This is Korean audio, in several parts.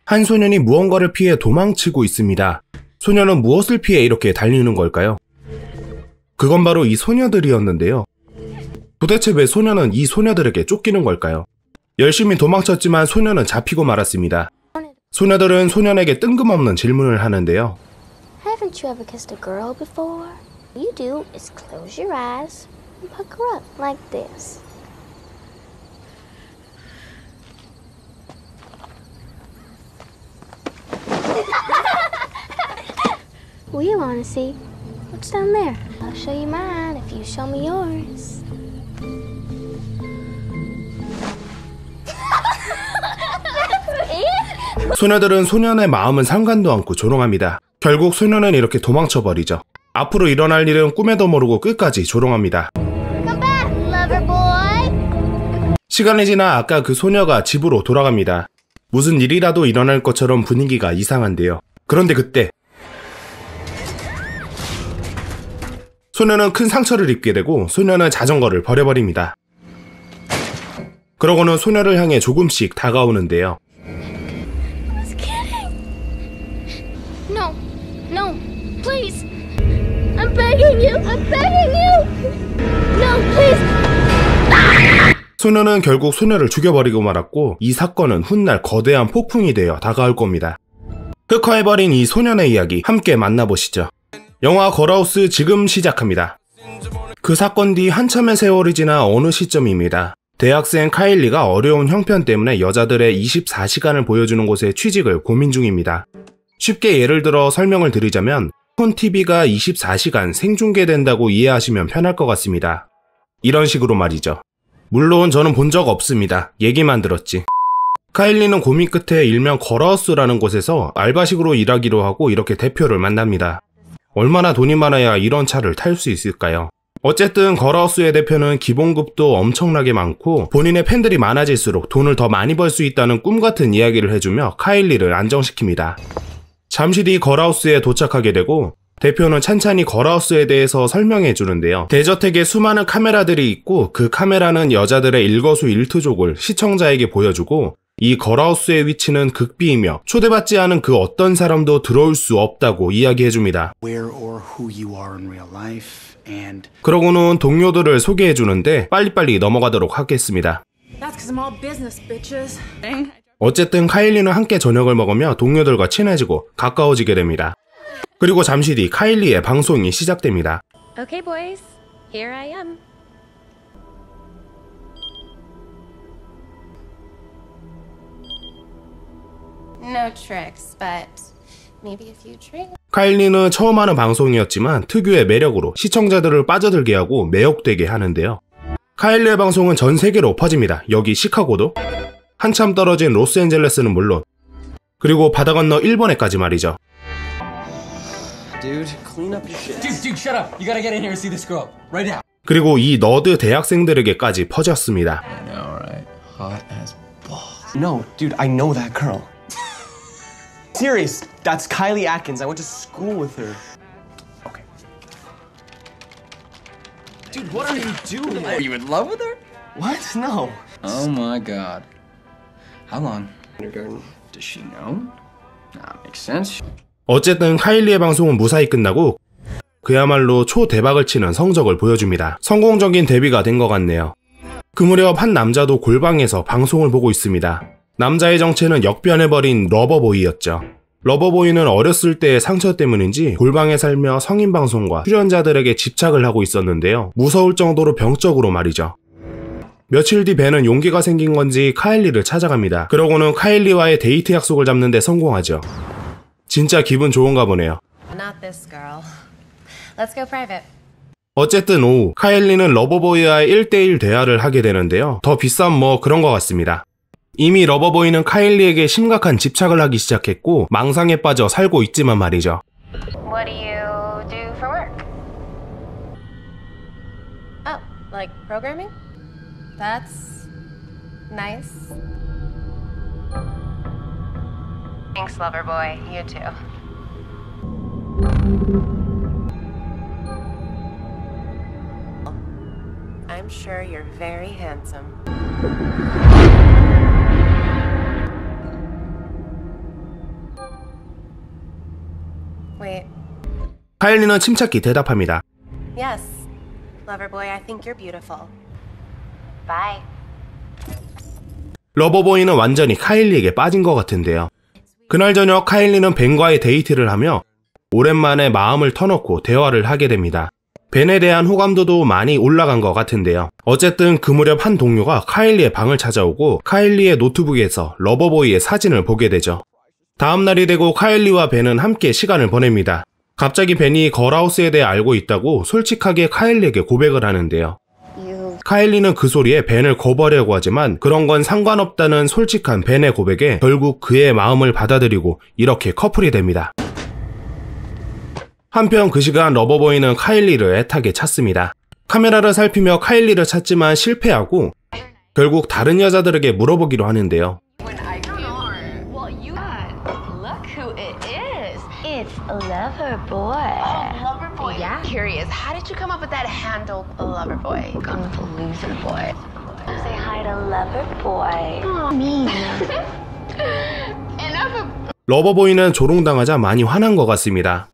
한 소년이 무언가를 피해 도망치고 있습니다. 소년은 무엇을 피해 이렇게 달리는 걸까요? 그건 바로 이 소녀들이었는데요. 도대체 왜 소년은 이 소녀들에게 쫓기는 걸까요? 열심히 도망쳤지만 소년은 잡히고 말았습니다. 소녀들은 소년에게 뜬금없는 질문을 하는데요. Haven't you ever kissed a girl before? All you do is close your eyes and pucker up like this. What do you want to see? What's down there? I'll show you mine if you show me yours. 소녀들은 소년의 마음은 상관도 않고 조롱합니다. 결국 소년은 이렇게 도망쳐버리죠. 앞으로 일어날 일은 꿈에도 모르고 끝까지 조롱합니다. Come back, lover boy. 시간이 지나 아까 그 소녀가 집으로 돌아갑니다. 무슨 일이라도 일어날 것처럼 분위기가 이상한데요. 그런데 그때 소녀는 큰 상처를 입게 되고 소녀는 자전거를 버려버립니다. 그러고는 소녀를 향해 조금씩 다가오는데요. I was kidding. No, no, please. I'm begging you. I'm begging you. No, please. 소녀는 결국 소녀를 죽여버리고 말았고 이 사건은 훗날 거대한 폭풍이 되어 다가올 겁니다. 흑화해버린 이 소년의 이야기 함께 만나보시죠. 영화 걸하우스 지금 시작합니다. 그 사건 뒤 한참의 세월이 지나 어느 시점입니다. 대학생 카일리가 어려운 형편 때문에 여자들의 24시간을 보여주는 곳에 취직을 고민 중입니다. 쉽게 예를 들어 설명을 드리자면 폰TV가 24시간 생중계된다고 이해하시면 편할 것 같습니다. 이런 식으로 말이죠. 물론 저는 본 적 없습니다. 얘기만 들었지. 카일리는 고민 끝에 일명 걸하우스라는 곳에서 알바식으로 일하기로 하고 이렇게 대표를 만납니다. 얼마나 돈이 많아야 이런 차를 탈 수 있을까요? 어쨌든 걸하우스의 대표는 기본급도 엄청나게 많고 본인의 팬들이 많아질수록 돈을 더 많이 벌 수 있다는 꿈같은 이야기를 해주며 카일리를 안정시킵니다. 잠시 뒤 걸하우스에 도착하게 되고 대표는 찬찬히 걸하우스에 대해서 설명해 주는데요. 대저택에 수많은 카메라들이 있고 그 카메라는 여자들의 일거수일투족을 시청자에게 보여주고 이 걸하우스의 위치는 극비이며 초대받지 않은 그 어떤 사람도 들어올 수 없다고 이야기해줍니다. 그러고는 동료들을 소개해주는데 빨리빨리 넘어가도록 하겠습니다. 어쨌든 카일리는 함께 저녁을 먹으며 동료들과 친해지고 가까워지게 됩니다. 그리고 잠시 뒤 카일리의 방송이 시작됩니다. Okay, boys. Here I am. No tricks, but maybe a few tricks. 카일리는 처음 하는 방송이었지만 특유의 매력으로 시청자들을 빠져들게 하고 매혹되게 하는데요. 카일리의 방송은 전 세계로 퍼집니다. 여기 시카고도, 한참 떨어진 로스앤젤레스는 물론, 그리고 바다 건너 일본에까지 말이죠. Dude, clean up your shit. Dude, shut up. You gotta get in here and see this girl right now. 그리고 이 너드 대학생들에게까지 퍼졌습니다. I know, right? Hot as balls. No, dude, I know that girl. Serious, that's Kylie Atkins. I went to school with her. Okay. Dude, what are you doing? Are you in love with her? What? No. Oh my god. How long? Kindergarten. Does she know? Nah, makes sense. 어쨌든 카일리의 방송은 무사히 끝나고 그야말로 초대박을 치는 성적을 보여줍니다. 성공적인 데뷔가 된 것 같네요. 그 무렵 한 남자도 골방에서 방송을 보고 있습니다. 남자의 정체는 역변해버린 러버보이였죠. 러버보이는 어렸을 때의 상처 때문인지 골방에 살며 성인 방송과 출연자들에게 집착을 하고 있었는데요. 무서울 정도로 병적으로 말이죠. 며칠 뒤 벤은 용기가 생긴 건지 카일리를 찾아갑니다. 그러고는 카일리와의 데이트 약속을 잡는 데 성공하죠. 진짜 기분 좋은가 보네요. Not this girl. Let's go private. 어쨌든 오후 카일리는 러버보이와의 1대1 대화를 하게 되는데요. 더 비싼 뭐 그런 것 같습니다. 이미 러버보이는 카일리에게 심각한 집착을 하기 시작했고 망상에 빠져 살고 있지만 말이죠. What do you do for work? Oh, like programming? That's nice. Thanks, lover boy. You too. I'm sure you're very handsome. Wait. 카일리는 침착히 대답합니다. Yes. Loverboy, I think you're beautiful. Bye. 러버보이는 완전히 카일리에게 빠진 것 같은데요. 그날 저녁 카일리는 벤과의 데이트를 하며 오랜만에 마음을 터놓고 대화를 하게 됩니다. 벤에 대한 호감도도 많이 올라간 것 같은데요. 어쨌든 그 무렵 한 동료가 카일리의 방을 찾아오고 카일리의 노트북에서 러버보이의 사진을 보게 되죠. 다음 날이 되고 카일리와 벤은 함께 시간을 보냅니다. 갑자기 벤이 걸하우스에 대해 알고 있다고 솔직하게 카일리에게 고백을 하는데요. 카일리는 그 소리에 벤을 거부하려고 하지만 그런 건 상관없다는 솔직한 벤의 고백에 결국 그의 마음을 받아들이고 이렇게 커플이 됩니다. 한편 그 시간 러버보이는 카일리를 애타게 찾습니다. 카메라를 살피며 카일리를 찾지만 실패하고 결국 다른 여자들에게 물어보기로 하는데요. It's Loverboy. Oh, Loverboy. Yeah. Curious, how did you come up with that handle, Loverboy? Kung Fu Loser Boy. Say hi to Loverboy. Oh, mean. Enough of... 러버보이는 조롱당하자 많이 화난 것 같습니다.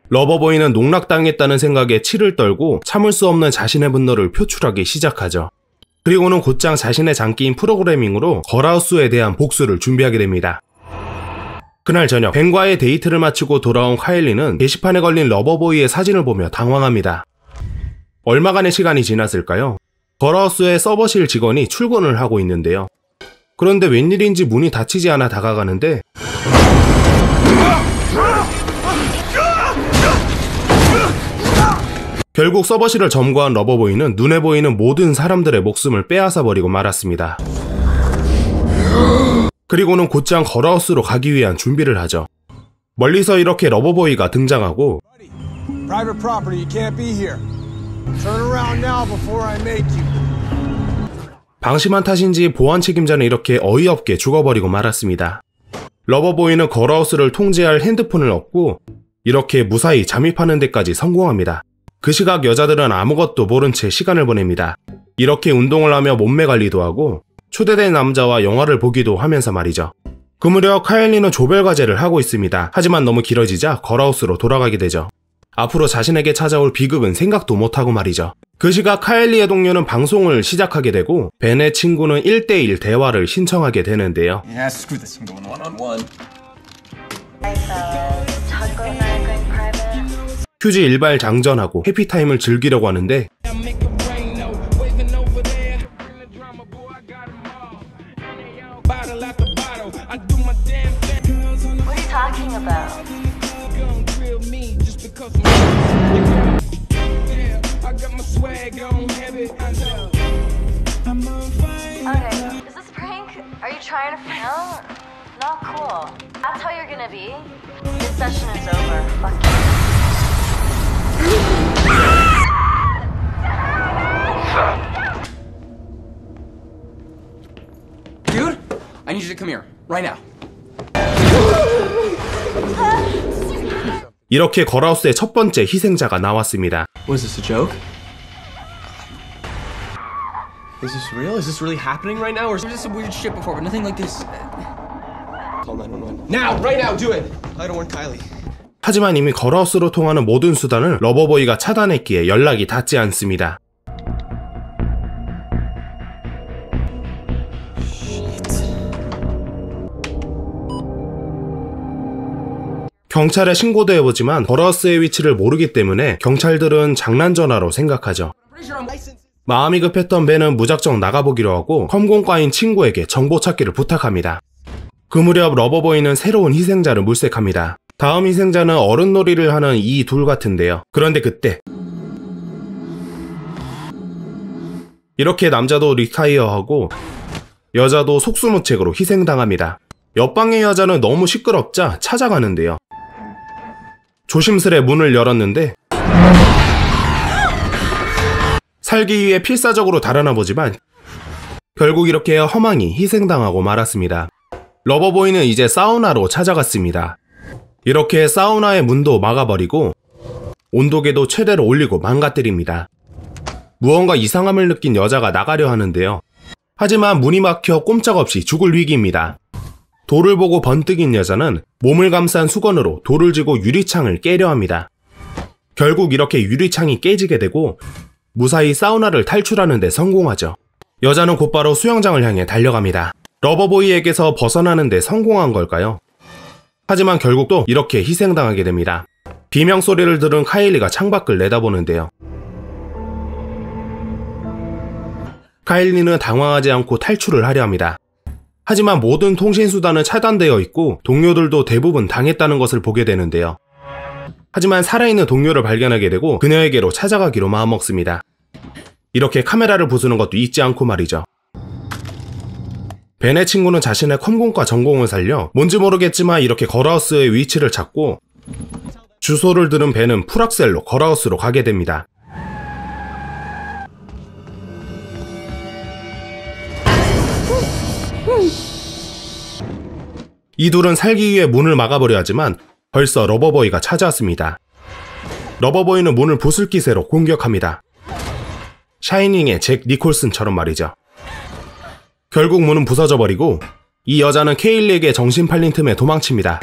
러버보이는 농락당했다는 생각에 치를 떨고 참을 수 없는 자신의 분노를 표출하기 시작하죠. 그리고는 곧장 자신의 장기인 프로그래밍으로 걸하우스에 대한 복수를 준비하게 됩니다. 그날 저녁 벤과의 데이트를 마치고 돌아온 카일리는 게시판에 걸린 러버보이의 사진을 보며 당황합니다. 얼마간의 시간이 지났을까요? 걸하우스의 서버실 직원이 출근을 하고 있는데요. 그런데 웬일인지 문이 닫히지 않아 다가가는데 결국 서버실을 점거한 러버보이는 눈에 보이는 모든 사람들의 목숨을 빼앗아 버리고 말았습니다. 그리고는 곧장 걸하우스로 가기 위한 준비를 하죠. 멀리서 이렇게 러버보이가 등장하고 Private property, you can't be here. Turn around now before I make you. 방심한 탓인지 보안 책임자는 이렇게 어이없게 죽어버리고 말았습니다. 러버보이는 걸하우스를 통제할 핸드폰을 얻고 이렇게 무사히 잠입하는 데까지 성공합니다. 그 시각 여자들은 아무것도 모른 채 시간을 보냅니다. 이렇게 운동을 하며 몸매 관리도 하고 초대된 남자와 영화를 보기도 하면서 말이죠. 그 무렵 카일리는 조별과제를 하고 있습니다. 하지만 너무 길어지자 걸하우스로 돌아가게 되죠. 앞으로 자신에게 찾아올 비극은 생각도 못하고 말이죠. 그 시각 카일리의 동료는 방송을 시작하게 되고 벤의 친구는 1대1 대화를 신청하게 되는데요. Yeah, screw this. I'm going one-on-one. 휴지 일발 장전하고 해피타임을 즐기려고 하는데 What are you talking about? Okay, is this a prank? Are you trying to film? Not cool. That's how you're gonna be. This session is over. Fuck you. Dude, I need you to come here, right now. 이렇게 걸하우스의 첫 번째 희생자가 나왔습니다. Was this a joke? Is this real? Is this really happening right now? Or is this some weird shit before, but nothing like this? Call 911. Now! Right now! Do it! I don't want Kylie. 하지만 이미 걸하우스로 통하는 모든 수단을 러버보이가 차단했기에 연락이 닿지 않습니다. 경찰에 신고도 해보지만 걸하우스의 위치를 모르기 때문에 경찰들은 장난전화로 생각하죠. 마음이 급했던 벤은 무작정 나가보기로 하고 컴공과인 친구에게 정보 찾기를 부탁합니다. 그 무렵 러버보이는 새로운 희생자를 물색합니다. 다음 희생자는 어른놀이를 하는 이 둘 같은데요. 그런데 그때 이렇게 남자도 리타이어하고 여자도 속수무책으로 희생당합니다. 옆방의 여자는 너무 시끄럽자 찾아가는데요. 조심스레 문을 열었는데 살기 위해 필사적으로 달아나 보지만 결국 이렇게 허망히 희생당하고 말았습니다. 러버보이는 이제 사우나로 찾아갔습니다. 이렇게 사우나의 문도 막아버리고 온도계도 최대로 올리고 망가뜨립니다. 무언가 이상함을 느낀 여자가 나가려 하는데요. 하지만 문이 막혀 꼼짝없이 죽을 위기입니다. 돌을 보고 번뜩인 여자는 몸을 감싼 수건으로 돌을 쥐고 유리창을 깨려 합니다. 결국 이렇게 유리창이 깨지게 되고 무사히 사우나를 탈출하는 데 성공하죠. 여자는 곧바로 수영장을 향해 달려갑니다. 러버보이에게서 벗어나는 데 성공한 걸까요? 하지만 결국 또 이렇게 희생당하게 됩니다. 비명소리를 들은 카일리가 창밖을 내다보는데요. 카일리는 당황하지 않고 탈출을 하려 합니다. 하지만 모든 통신수단은 차단되어 있고 동료들도 대부분 당했다는 것을 보게 되는데요. 하지만 살아있는 동료를 발견하게 되고 그녀에게로 찾아가기로 마음먹습니다. 이렇게 카메라를 부수는 것도 잊지 않고 말이죠. 벤의 친구는 자신의 컴공과 전공을 살려 뭔지 모르겠지만 이렇게 걸하우스의 위치를 찾고 주소를 들은 벤은 풀악셀로 걸하우스로 가게 됩니다. 이 둘은 살기 위해 문을 막아버려 하지만 벌써 러버보이가 찾아왔습니다. 러버보이는 문을 부술 기세로 공격합니다. 샤이닝의 잭 니콜슨처럼 말이죠. 결국 문은 부서져 버리고 이 여자는 케일리에게 정신 팔린 틈에 도망칩니다.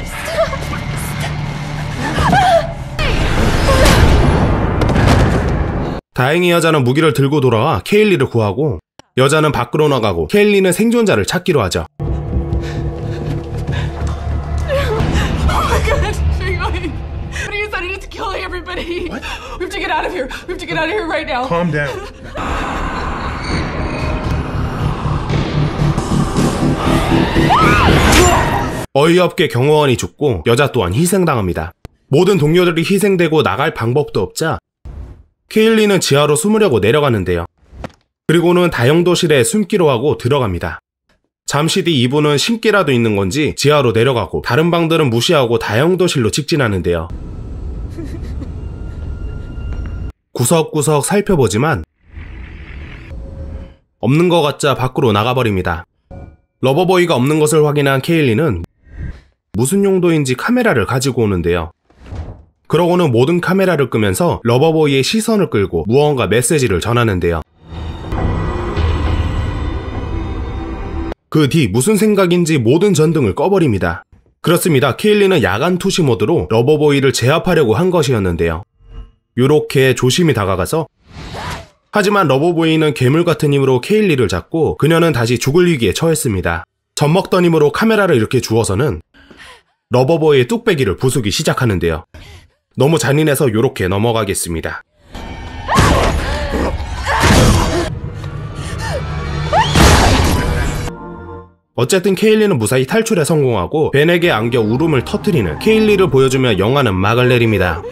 다행히 여자는 무기를 들고 돌아와 케일리를 구하고 여자는 밖으로 나가고 케일리는 생존자를 찾기로 하죠. Calm down. 어이없게 경호원이 죽고 여자 또한 희생당합니다. 모든 동료들이 희생되고 나갈 방법도 없자 케일리는 지하로 숨으려고 내려가는데요. 그리고는 다용도실에 숨기로 하고 들어갑니다. 잠시 뒤 이분은 신기라도 있는 건지 지하로 내려가고 다른 방들은 무시하고 다용도실로 직진하는데요. 구석구석 살펴보지만 없는 것 같자 밖으로 나가버립니다. 러버보이가 없는 것을 확인한 케일리는 무슨 용도인지 카메라를 가지고 오는데요. 그러고는 모든 카메라를 끄면서 러버보이의 시선을 끌고 무언가 메시지를 전하는데요. 그 뒤 무슨 생각인지 모든 전등을 꺼버립니다. 그렇습니다. 케일리는 야간 투시 모드로 러버보이를 제압하려고 한 것이었는데요. 요렇게 조심히 다가가서 하지만 러버보이는 괴물 같은 힘으로 케일리를 잡고 그녀는 다시 죽을 위기에 처했습니다. 젖먹던 힘으로 카메라를 이렇게 주어서는 러버보이의 뚝배기를 부수기 시작하는데요. 너무 잔인해서 요렇게 넘어가겠습니다. 어쨌든 케일리는 무사히 탈출에 성공하고 벤에게 안겨 울음을 터뜨리는 케일리를 보여주며 영화는 막을 내립니다.